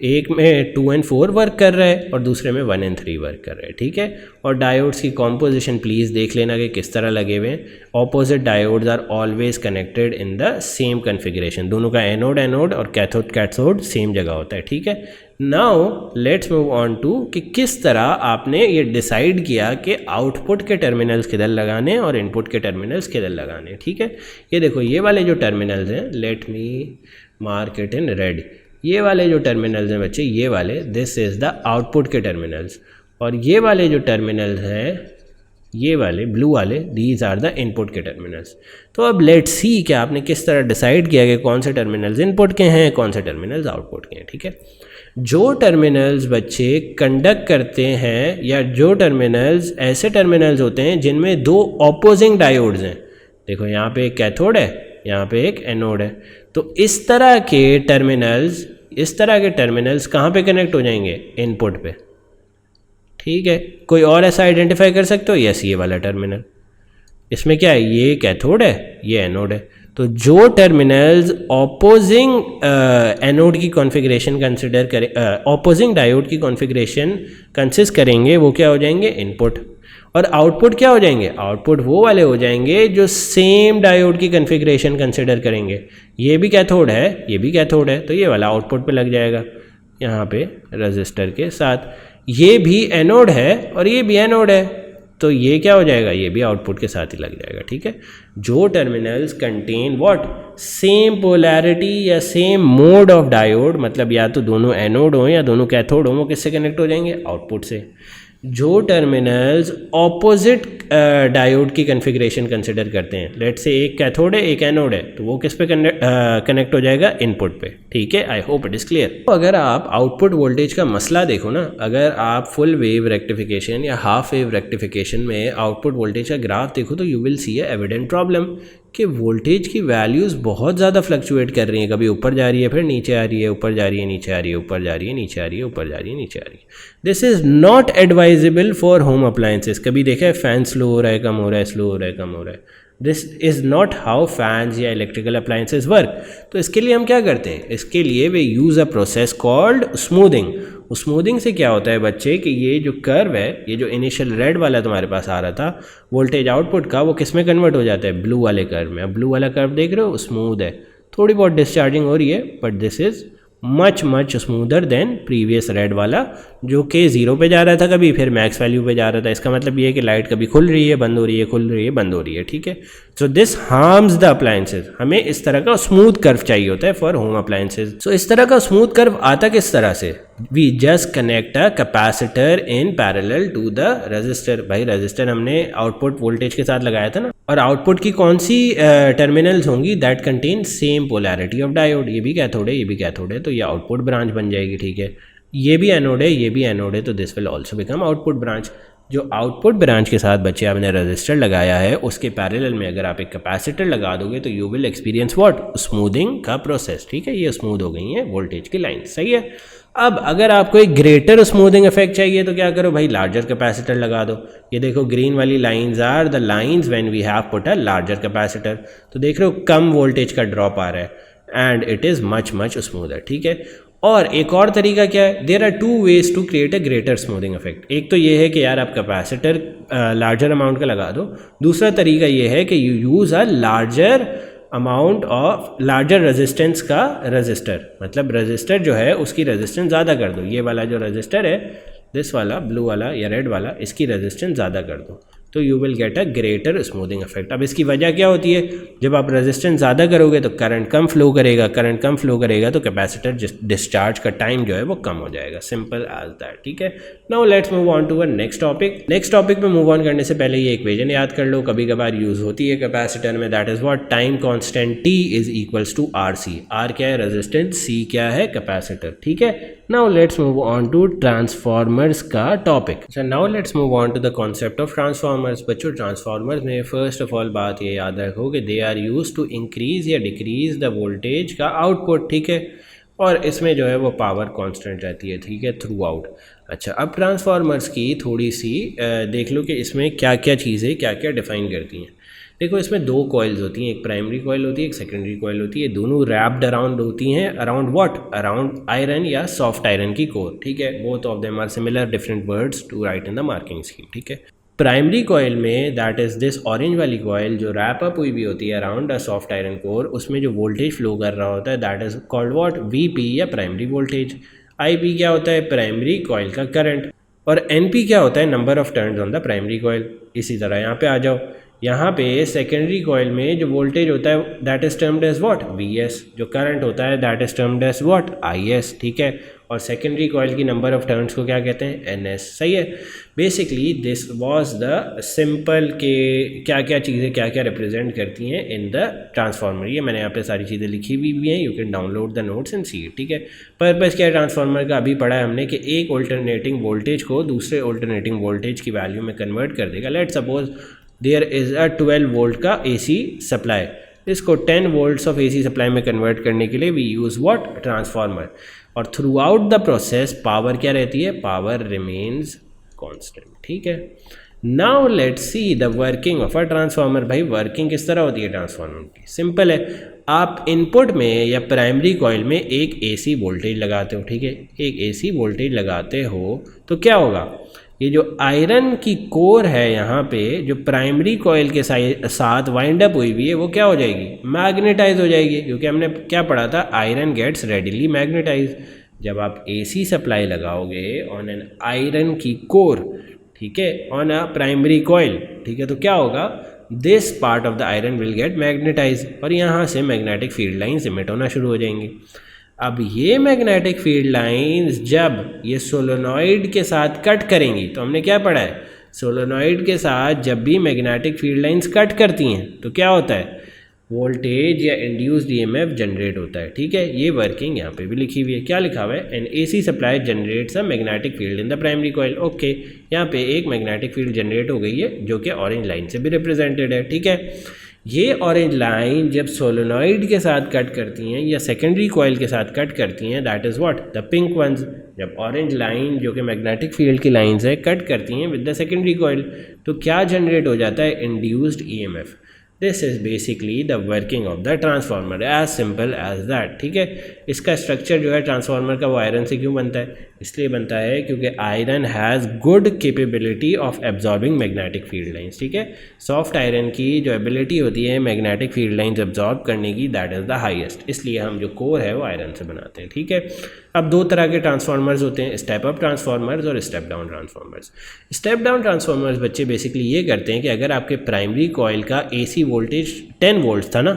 एक में 2 and 4 वर्क कर रहा है और दूसरे में 1 and 3 वर्क कर रहा है, ठीक है। और डायोड्स की कॉम्पोजिशन प्लीज़ देख लेना कि किस तरह लगे हुए हैं। Opposite diodes are always connected in the same configuration, दोनों का एनोड एनोड और कैथोड कैथोड सेम जगह होता है, ठीक है। Now let's move on to कि किस तरह आपने ये डिसाइड किया कि आउटपुट के टर्मिनल्स किधर लगाने और इनपुट के टर्मिनल्स किधर लगाने, ठीक है। ये देखो ये वाले जो टर्मिनल्स हैं, let me mark it in red, ये वाले जो टर्मिनल्स हैं बच्चे, ये वाले, दिस इज़ द आउटपुट के टर्मिनल्स, और ये वाले जो टर्मिनल्स हैं, ये वाले ब्लू वाले, दीज आर द इनपुट के टर्मिनल्स। तो अब लेट्स सी कि आपने किस तरह डिसाइड किया कि कौन से टर्मिनल्स इनपुट के हैं, कौन से टर्मिनल्स आउटपुट के हैं, ठीक है। जो टर्मिनल्स बच्चे कंडक्ट करते हैं, या जो टर्मिनल्स ऐसे टर्मिनल्स होते हैं जिनमें दो ऑपोजिंग डायोड्स हैं, देखो यहाँ पे एक कैथोड है, यहाँ पे एक एनोड है, तो इस तरह के टर्मिनल्स कहाँ पे कनेक्ट हो जाएंगे, इनपुट पे, ठीक है। कोई और ऐसा आइडेंटिफाई कर सकते हो, यस ये वाला टर्मिनल, इसमें क्या है, ये कैथोड है, ये एनोड है। तो जो टर्मिनल्स ऑपोजिंग एनोड की कॉन्फ़िगरेशन कंसिडर करें, ऑपोजिंग डायोड की कॉन्फ़िगरेशन कंसिस्ट करेंगे, वो क्या हो जाएंगे, इनपुट। और आउटपुट क्या हो जाएंगे, आउटपुट वो वाले हो जाएंगे जो सेम डायोड की कॉन्फ़िगरेशन कंसिडर करेंगे। ये भी कैथोड है, ये भी कैथोड है, तो ये वाला आउटपुट पे लग जाएगा यहाँ पे रजिस्टर के साथ। ये भी एनोड है और ये भी एनोड है, तो ये क्या हो जाएगा, ये भी आउटपुट के साथ ही लग जाएगा, ठीक है। जो terminals contain what, same polarity या सेम मोड ऑफ डायोड, मतलब या तो दोनों एनोड हो या दोनों कैथोड हो, वो किससे कनेक्ट हो जाएंगे, आउटपुट से। जो टर्मिनल्स ऑपोजिट डायोड की कन्फिग्रेशन कंसिडर करते हैं, लेट्स से एक कैथोड है एक एनोड है, तो वो किस पे कनेक्ट हो जाएगा, इनपुट पे, ठीक है। I hope it is clear. तो अगर आप आउटपुट वोल्टेज का मसला देखो ना, अगर आप फुल वेव रेक्टिफिकेशन या हाफ वेव रेक्टिफिकेशन में आउटपुट वोल्टेज का ग्राफ देखो, तो you will see A evident problem कि वोल्टेज की वैल्यूज़ बहुत ज़्यादा फ्लक्चुएट कर रही हैं, कभी ऊपर जा रही है फिर नीचे आ रही है, ऊपर जा रही है नीचे आ रही है, ऊपर जा रही है नीचे आ रही है, ऊपर जा रही है नीचे आ रही है। This is not advisable for home appliances. कभी देखा है फैन स्लो हो रहा है, कम हो रहा है, स्लो हो रहा है, कम हो रहा है, this is not how fans या इलेक्ट्रिकल अप्लायंसेस वर्क। तो इसके लिए हम क्या करते हैं, इसके लिए we use a process called smoothing. Smoothing से क्या होता है बच्चे कि ये जो कर्व है, ये जो इनिशियल रेड वाला तुम्हारे पास आ रहा था वोल्टेज आउटपुट का, वो किस में कन्वर्ट हो जाता है, ब्लू वाले कर्व में। अब ब्लू वाला कर्व देख रहे हो, स्मूथ है, थोड़ी बहुत डिस्चार्जिंग हो रही है, but this is much smoother than previous red वाला, जो कि 0 पे जा रहा था कभी, फिर मैक्स वैल्यू पे जा रहा था। इसका मतलब ये है कि लाइट कभी खुल रही है, बंद हो रही है, खुल रही है, बंद हो रही है, ठीक है। So this harms the appliances. हमें इस तरह का स्मूथ कर्व चाहिए होता है फॉर होम अप्लायंसेज। सो इस तरह का स्मूथ कर्व आता किस तरह से, we just connect a capacitor in parallel to the resistor. भाई रजिस्टर हमने आउटपुट वोल्टेज के साथ लगाया था ना, और आउटपुट की कौन सी टर्मिनल्स होंगी, that contain same polarity of diode. ये भी कैथोड है, ये भी कैथोड है, तो ये आउटपुट ब्रांच बन जाएगी, ठीक है। ये भी एनोड है, ये भी एनोड है, तो this will also become output branch. जो आउटपुट ब्रांच के साथ बच्चे आपने रजिस्टर लगाया है, उसके पैरेलल में अगर आप एक कैपेसिटर लगा दोगे तो you will experience what, smoothing का प्रोसेस, ठीक है। ये स्मूथ हो गई है वोल्टेज की लाइन, सही है। अब अगर आपको एक ग्रेटर स्मूदिंग इफेक्ट चाहिए तो क्या करो भाई, लार्जर कैपेसिटर लगा दो। ये देखो ग्रीन वाली lines are the lines when we have put a larger capacitor. तो देख रहे हो कम वोल्टेज का ड्रॉप आ रहा है and it is much smoother, ठीक है। और एक और तरीका क्या है, there are 2 ways to create a greater smoothing effect. एक तो ये है कि यार आप कैपेसिटर लार्जर अमाउंट का लगा दो। दूसरा तरीका ये है कि you use a larger amount of larger resistance का रजिस्टर, मतलब रजिस्टर जो है उसकी रेजिस्टेंस ज़्यादा कर दो। ये वाला जो रजिस्टर है, दिस वाला ब्लू वाला या रेड वाला, इसकी रेजिस्टेंस ज़्यादा कर दो, तो you will get a greater smoothing effect. अब इसकी वजह क्या होती है, जब आप रेजिस्टेंस ज़्यादा करोगे तो करंट कम फ्लो करेगा, करंट कम फ्लो करेगा तो कैपेसिटर डिस्चार्ज का टाइम जो है वो कम हो जाएगा, सिंपल एज दैट, ठीक है। Now let's move on to a next topic. Next topic पे मूव ऑन करने से पहले ये इक्वेशन याद कर लो, कभी कभार यूज़ होती है कैपेसिटर में, that is what, time constant T is equals to RC। R क्या है रेजिस्टेंस, C क्या है कैपेसिटर, ठीक है। Now let's move on to transformers का टॉपिक। अच्छा, now let's move on to the concept of transformers. बच्चों ट्रांसफॉर्मर्स में फर्स्ट ऑफ ऑल बात ये याद रखो कि they are use to increase या डिक्रीज द वोल्टेज का आउटपुट, ठीक है। और इसमें जो है वो पावर कांस्टेंट रहती है, ठीक है, थ्रू आउट। अच्छा, अब ट्रांसफॉर्मर्स की थोड़ी सी देख लो कि इसमें क्या क्या चीज़ें क्या क्या डिफाइन करती हैं। देखो इसमें दो कॉइल्स होती हैं, एक प्राइमरी कॉइल होती है, एक सेकेंडरी कॉइल होती है, दोनों रैप्ड अराउंड होती हैं अराउंड व्हाट, अराउंड आयरन या सॉफ्ट आयरन की कोर, ठीक है। Both of them are similar, different words to write in the marking scheme, ठीक है। प्राइमरी कॉइल में दैट इज़ दिस ऑरेंज वाली कॉइल जो रैप अप हुई भी होती है around a soft iron core, उसमें जो वोल्टेज फ्लो कर रहा होता है that is called what, VP या प्राइमरी वोल्टेज। आईपी क्या होता है, प्राइमरी कॉइल का करंट, और एनपी क्या होता है, number of turns on the primary coil. इसी तरह यहाँ पे आ जाओ, यहाँ पे सेकेंडरी कॉइल में जो वोल्टेज होता है that is termed as what, VS, जो करंट होता है that is termed as what, IS, ठीक है। और सेकेंडरी कॉइल की नंबर ऑफ टर्न्स को क्या कहते हैं, एनएस, सही है। Basically this was the simple के क्या क्या चीज़ें क्या क्या रिप्रेजेंट करती हैं इन द ट्रांसफार्मर। ये मैंने यहाँ पे सारी चीज़ें लिखी हुई भी हैं, you can download the notes and see, ठीक है। पर्पज़ क्या है ट्रांसफार्मर का, अभी पढ़ा है हमने कि एक ऑल्टरनेटिंग वोल्टेज को दूसरे ऑल्टरनेटिंग वोल्टेज की वैल्यू में कन्वर्ट कर देगा। Let suppose there is a 12 volt का एसी सप्लाई, इसको 10 वोल्ट्स ऑफ एसी सप्लाई में कन्वर्ट करने के लिए वी यूज़ व्हाट, ट्रांसफार्मर। और through out the process power क्या रहती है, पावर रिमेन्स कांस्टेंट, ठीक है। Now let's see the working of a transformer. भाई वर्किंग किस तरह होती है ट्रांसफार्मर की, सिंपल है। आप इनपुट में या प्राइमरी कॉइल में एक एसी वोल्टेज लगाते हो, ठीक है। एक एसी वोल्टेज लगाते हो तो क्या होगा, ये जो आयरन की कोर है यहाँ पे जो प्राइमरी कॉइल के साथ वाइंड अप हुई है वो क्या हो जाएगी, मैग्नेटाइज हो जाएगी, क्योंकि हमने क्या पढ़ा था, आयरन गेट्स रेडिली मैग्नेटाइज। जब आप एसी सप्लाई लगाओगे ऑन एन आयरन की कोर, ठीक है, ऑन अ प्राइमरी कॉइल, ठीक है, तो क्या होगा, this part of the iron will get magnetize और यहाँ से मैग्नेटिक फील्ड लाइन्स इमिट होना शुरू हो जाएंगी। अब ये मैग्नेटिक फील्ड लाइंस जब ये सोलेनॉइड के साथ कट करेंगी, तो हमने क्या पढ़ा है, सोलेनॉइड के साथ जब भी मैग्नेटिक फील्ड लाइंस कट करती हैं तो क्या होता है, वोल्टेज या इंड्यूस्ड ईएमएफ जनरेट होता है, ठीक है। ये वर्किंग यहाँ पे भी लिखी हुई है, क्या लिखा हुआ है, N AC supply generates a magnetic field in the primary coil. Okay, यहाँ पे एक मैग्नेटिक फील्ड जनरेट हो गई है जो कि ऑरेंज लाइन से भी रिप्रेजेंटेड है, ठीक है। ये ऑरेंज लाइन जब सोलेनॉइड के साथ कट करती हैं या सेकेंडरी कॉइल के साथ कट करती हैं that is what, the pink ones. जब ऑरेंज लाइन जो कि मैग्नेटिक फील्ड की लाइंस है कट करती हैं विद द सेकेंडरी कॉइल, तो क्या जनरेट हो जाता है, induced EMF. This is basically the working of the transformer, as simple as that, ठीक है। इसका स्ट्रक्चर जो है ट्रांसफार्मर का वो आयरन से क्यों बनता है, इसलिए बनता है क्योंकि iron has good capability of absorbing magnetic field lines, ठीक है। सॉफ्ट आयरन की जो एबिलिटी होती है मैग्नेटिक फील्ड लाइंस एब्जॉर्ब करने की दैट इज़ द हाईएस्ट, इसलिए हम जो कोर है वो आयरन से बनाते हैं, ठीक है। अब दो तरह के ट्रांसफार्मर्स होते हैं, स्टेप अप ट्रांसफार्मर्स और step down transformers. Step down transformers बच्चे बेसिकली ये करते हैं कि अगर आपके प्राइमरी कॉइल का एसी वोल्टेज 10 वोल्ट था ना,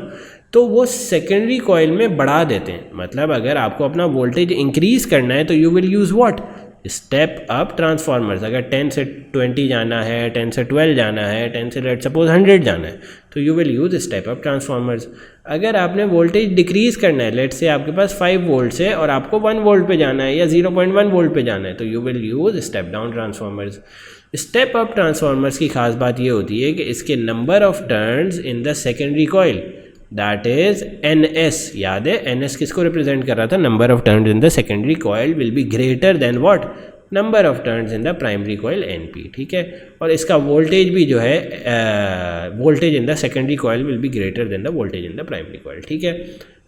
तो वो सेकेंडरी कॉइल में बढ़ा देते हैं। मतलब अगर आपको अपना वोल्टेज इंक्रीज़ करना है तो you will use what, step up transformers. अगर 10 से 20 जाना है, 10 से 12 जाना है, 10 से लेट सपोज 100 जाना है, तो you will use step up transformers. अगर आपने वोल्टेज डिक्रीज़ करना है, लेट से आपके पास 5 वोल्ट है और आपको 1 वोल्ट पे जाना है या 0.1 वोल्ट पे जाना है, तो you will use step down transformers. Step up transformers की खास बात ये होती है कि इसके number of turns in the secondary coil that is NS, याद है NS किसको रिप्रेजेंट कर रहा था, number of turns in the secondary coil will be greater than what, number of turns in the primary coil NP, ठीक है। और इसका वोल्टेज भी जो है voltage in the secondary coil will be greater than the voltage in the primary coil, ठीक है।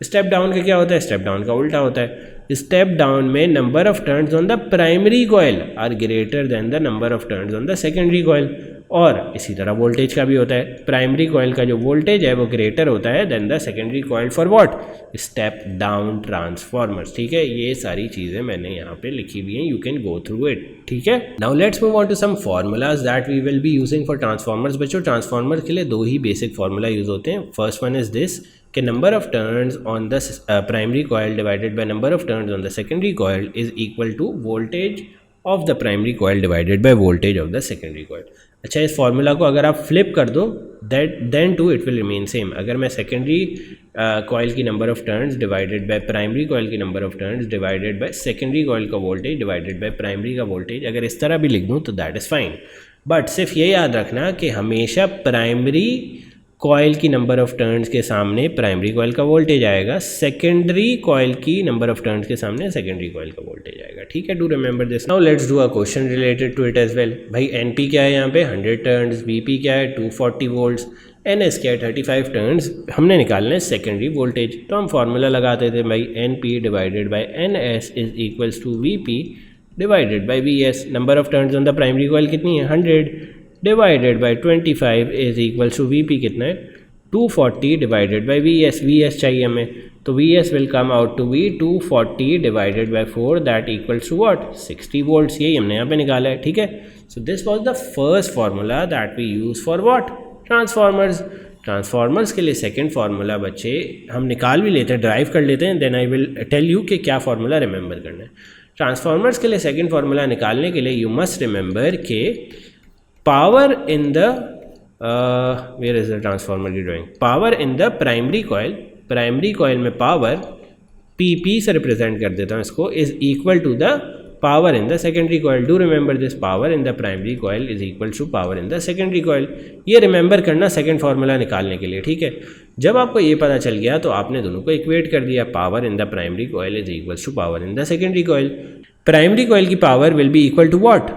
स्टेप डाउन का क्या होता है, स्टेप डाउन का उल्टा होता है। स्टेप डाउन में number of turns on the primary coil are greater than the number of turns on the secondary coil, और इसी तरह वोल्टेज का भी होता है। प्राइमरी कॉइल का जो वोल्टेज है वो ग्रेटर होता है than the secondary coil for what, step down transformers, ठीक है। ये सारी चीज़ें मैंने यहाँ पे लिखी हुई हैं, you can go through it, ठीक है। Now let's move on to some formulas that we will be using for transformers. बच्चों ट्रांसफार्मर के लिए दो ही बेसिक फार्मूला यूज होते हैं। फर्स्ट वन इज दिस कि number of turns on the primary coil divided by number of turns on the secondary coil is equal to voltage of the primary coil divided by voltage of the secondary coil. अच्छा, इस फार्मूला को अगर आप फ्लिप कर दो then too it will remain same. अगर मैं सेकेंडरी कॉइल की number of turns divided by primary coil की number of turns divided by secondary coil का वोल्टेज डिवाइडेड बाय प्राइमरी का वोल्टेज, अगर इस तरह भी लिख दूँ तो दैट इज़ फाइन। बट सिर्फ ये याद रखना कि हमेशा प्राइमरी कॉइल की नंबर ऑफ टर्न्स के सामने प्राइमरी कॉइल का वोल्टेज आएगा, सेकेंडरी कॉइल की नंबर ऑफ टर्न्स के सामने सेकेंडरी कॉइल का वोल्टेज आएगा, ठीक है। Do remember this. Now let's do a question related to it as well. भाई NP क्या है यहाँ पे 100 टर्न्स, VP क्या है 240 वोल्ट्स। एन एस क्या है 35 टर्न्स, हमने निकालना है सेकेंडरी वोल्टेज। तो हम फार्मूला लगाते थे भाई N P divided by N S is equals to V P divided by V S. Number of turns on the primary coil कितनी है 100 divided by 25 is equals to V P कितना है 240 डिवाइडेड बाई वी एस चाहिए हमें, तो V S will come out to be 240 divided by 4 that equals to what 60 volts. यही हमने यहाँ पे निकाला है, ठीक है। So this was the first formula that we use for what transformers के लिए सेकंड फार्मूला बच्चे हम निकाल भी लेते हैं, ड्राइव कर लेते हैं, then I will tell you कि क्या फार्मूला रिमेंबर करना है। ट्रांसफार्मर्स के लिए सेकंड फार्मूला निकालने के लिए यू मस्ट रिमेंबर के power in the where is the transformer की drawing, power in the primary coil में पावर पी से रिप्रेजेंट कर देता हूँ इसको, is equal to the power in the secondary coil. Do remember this, power in the primary coil is equal to power in the secondary coil. ये रिमेंबर करना सेकंड फार्मूला निकालने के लिए, ठीक है। जब आपको ये पता चल गया तो आपने दोनों को इक्वेट कर दिया, power in the primary coil is equal to power in the secondary coil. Primary coil की power will be equal to what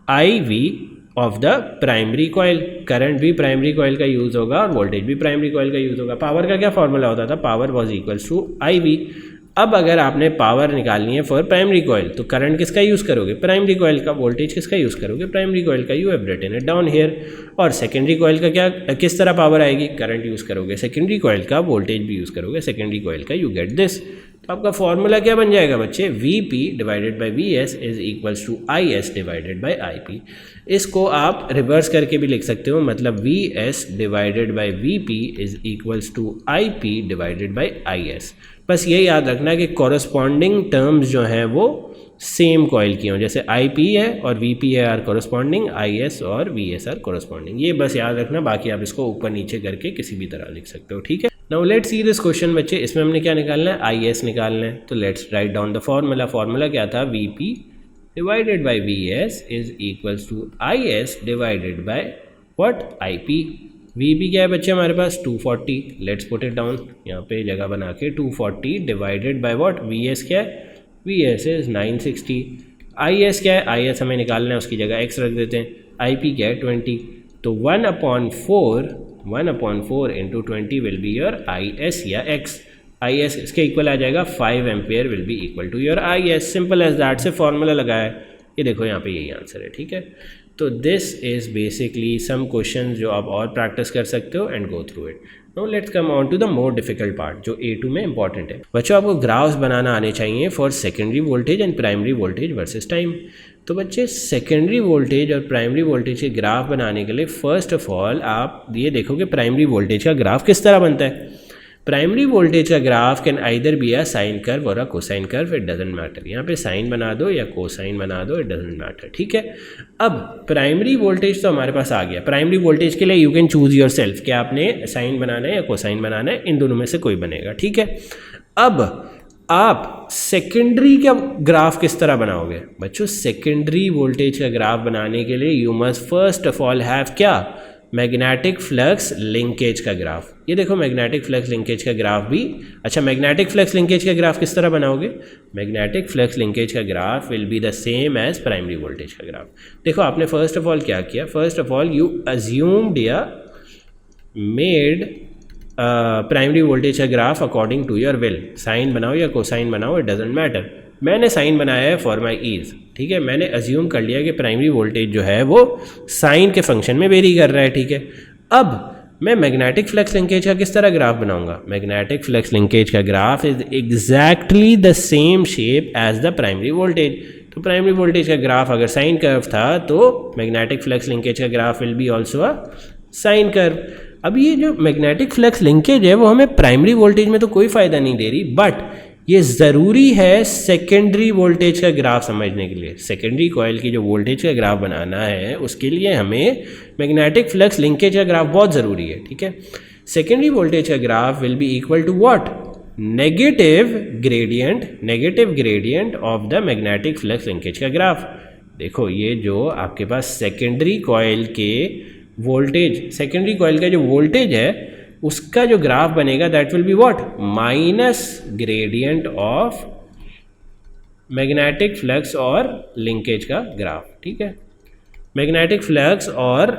I V of the primary coil. Current भी प्राइमरी कॉइल का यूज़ होगा और वोल्टेज भी प्राइमरी कॉइल का यूज़ होगा। पावर का क्या फॉर्मूला होता था, power was equals to I V. अब अगर आपने पावर निकालनी है फॉर प्राइमरी कॉइल तो करंट किसका यूज़ करोगे, प्राइमरी कॉइल का। वोल्टेज किसका यूज़ करोगे, प्राइमरी कॉइल का। You have written it down here. और सेकेंडरी कॉइल का क्या, किस तरह पावर आएगी, करंट यूज़ करोगे सेकेंडरी कॉइल का, वोल्टेज भी यूज़ करोगे सेकेंडरी कॉइल का। You get this. तो आपका फॉर्मूला क्या बन जाएगा बच्चे, V P divided by V S is equals to I S divided by I P. इसको आप रिवर्स करके भी लिख सकते हो, मतलब V S divided by V P is equals to I P divided by I S. बस ये याद रखना कि कॉरस्पॉन्डिंग टर्म्स जो हैं वो सेम कॉइल की हों, जैसे आई पी है और वी पी है आर कॉरस्पॉन्डिंग, आई एस और वी एस आर कॉरस्पॉन्डिंग। ये बस याद रखना, बाकी आप इसको ऊपर नीचे करके किसी भी तरह लिख सकते हो, ठीक है। Now let's see this question बच्चे। इसमें हमने क्या निकालना है, आई एस निकालना है। तो let's write down the formula. Formula क्या था, V P divided by V S is equals to I S divided by what I P. V P क्या है बच्चे हमारे पास 240, लेट्स पुट इट डाउन यहाँ पे जगह बना के, 240 divided by what V S क्या है, V S is 960। I S क्या है, आई एस हमें निकालना है, उसकी जगह एक्स रख देते हैं। आई पी क्या है 20, तो 1/4 into 20 will be your I S या एक्स। आई एस इसके इक्वल आ जाएगा 5 ampere will be equal to your I S. Simple as that से फॉर्मूला लगाया है, ये देखो यहाँ पे यही आंसर है, ठीक है। तो this is basically some question जो आप और प्रैक्टिस कर सकते हो and go through it. Now let's come on to the more difficult part जो A2 में इंपॉर्टेंट है। बच्चों आपको ग्राफ्स बनाना आने चाहिए for secondary voltage and primary voltage versus time. तो बच्चे सेकेंडरी वोल्टेज और प्राइमरी वोल्टेज के ग्राफ बनाने के लिए फर्स्ट ऑफ ऑल आप ये देखो कि प्राइमरी वोल्टेज का ग्राफ किस तरह बनता है। प्राइमरी वोल्टेज का graph can either be a sine curve और a cosine curve, it doesn't matter. यहाँ पे साइन बना दो या कोसाइन बना दो, इट डजेंट मैटर, ठीक है। अब प्राइमरी वोल्टेज तो हमारे पास आ गया। प्राइमरी वोल्टेज के लिए you can choose your self कि आपने साइन बनाना है या कोसाइन बनाना है, इन दोनों में से कोई बनेगा, ठीक है। अब आप सेकेंडरी का ग्राफ किस तरह बनाओगे बच्चों, सेकेंडरी वोल्टेज का ग्राफ बनाने के लिए you must first of all have क्या, मैग्नेटिक फ्लक्स लिंकेज का ग्राफ। ये देखो मैग्नेटिक फ्लक्स लिंकेज का ग्राफ भी। अच्छा, मैग्नेटिक फ्लक्स लिंकेज का ग्राफ किस तरह बनाओगे, मैग्नेटिक फ्लक्स लिंकेज का graph will be the same as primary voltage का ग्राफ। देखो आपने फर्स्ट ऑफ ऑल क्या किया, first of all you assumed या मेड प्राइमरी वोल्टेज का graph according to your will. Sign बनाओ या कोसाइन बनाओ, इट डजेंट मैटर। मैंने साइन बनाया है फॉर माई ईज, ठीक है। मैंने अज्यूम कर लिया कि प्राइमरी वोल्टेज जो है वो साइन के फंक्शन में वेरी कर रहा है, ठीक है। अब मैं मैग्नेटिक फ्लक्स लिंकेज का किस तरह ग्राफ बनाऊंगा, मैग्नेटिक फ्लक्स लिंकेज का graph is exactly the same shape as the primary voltage. तो प्राइमरी वोल्टेज का ग्राफ अगर साइन कर्व था तो मैग्नेटिक फ्लक्स लिंकेज का graph will be also a sine curve. अब ये जो मैग्नेटिक फ्लक्स लिंकेज है वो हमें प्राइमरी वोल्टेज में तो कोई फ़ायदा नहीं दे रही, बट ये ज़रूरी है सेकेंडरी वोल्टेज का ग्राफ समझने के लिए। सेकेंडरी कॉइल की जो वोल्टेज का ग्राफ बनाना है उसके लिए हमें मैग्नेटिक फ्लक्स लिंकेज का ग्राफ बहुत ज़रूरी है, ठीक है। सेकेंडरी वोल्टेज का graph will be equal to what, negative gradient of the magnetic flux linkage का ग्राफ। देखो ये जो आपके पास सेकेंडरी कॉइल के वोल्टेज, सेकेंडरी कॉइल का जो वोल्टेज है उसका जो ग्राफ बनेगा that will be what, minus gradient of magnetic flux और लिंकेज का ग्राफ, ठीक है। मैग्नेटिक फ्लक्स और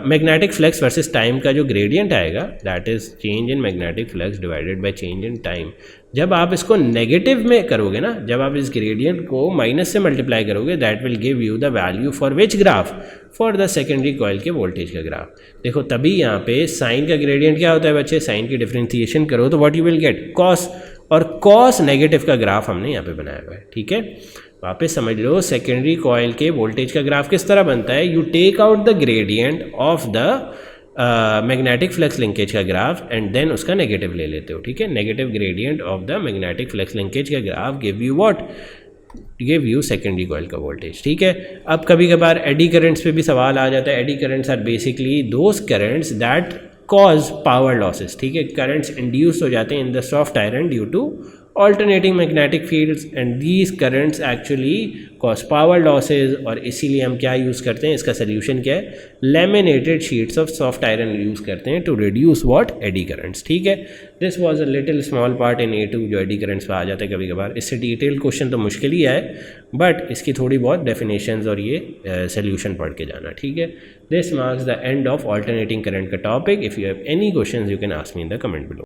मैग्नेटिक फ्लक्स वर्सेस टाइम का जो ग्रेडियंट आएगा that is change in magnetic flux divided by change in time. जब आप इसको नेगेटिव में करोगे ना, जब आप इस ग्रेडियंट को माइनस से मल्टीप्लाई करोगे, that will give you the value for which graph, for the secondary coil के वोल्टेज का ग्राफ। देखो तभी यहाँ पे साइन का ग्रेडियंट क्या होता है बच्चे, साइन की डिफरेंशिएशन करो तो what you will gate cos, और कॉस नेगेटिव का ग्राफ हमने यहाँ पे बनाया हुआ है। ठीक है, वापस समझ लो, सेकेंडरी कॉइल के वोल्टेज का ग्राफ किस तरह बनता है, you take out the gradient of the magnetic flux linkage का ग्राफ एंड देन उसका नेगेटिव ले लेते हो। ठीक है, negative gradient of the magnetic flux linkage का graph give you what, give you secondary coil का वोल्टेज। ठीक है, अब कभी कभार एडी करंट्स पे भी सवाल आ जाता है। Eddy currents are basically those currents that cause power losses. ठीक है, करंट्स इंड्यूस हो जाते हैं in the soft iron due to alternating magnetic fields and these currents actually cause power losses, और इसीलिए हम क्या यूज़ करते हैं, इसका सोल्यूशन क्या है, laminated sheets of soft iron use करते हैं to reduce what, eddy currents। ठीक है, this was a little small part in A2 जो eddy currents पे आ जाते हैं कभी कभार। इससे डिटेल क्वेश्चन तो मुश्किल ही है, बट इसकी थोड़ी बहुत डेफिनेशंस और ये सोल्यूशन पढ़ के जाना। ठीक है, this marks the end of alternating current का topic. if you have any questions you can ask me in the comment below।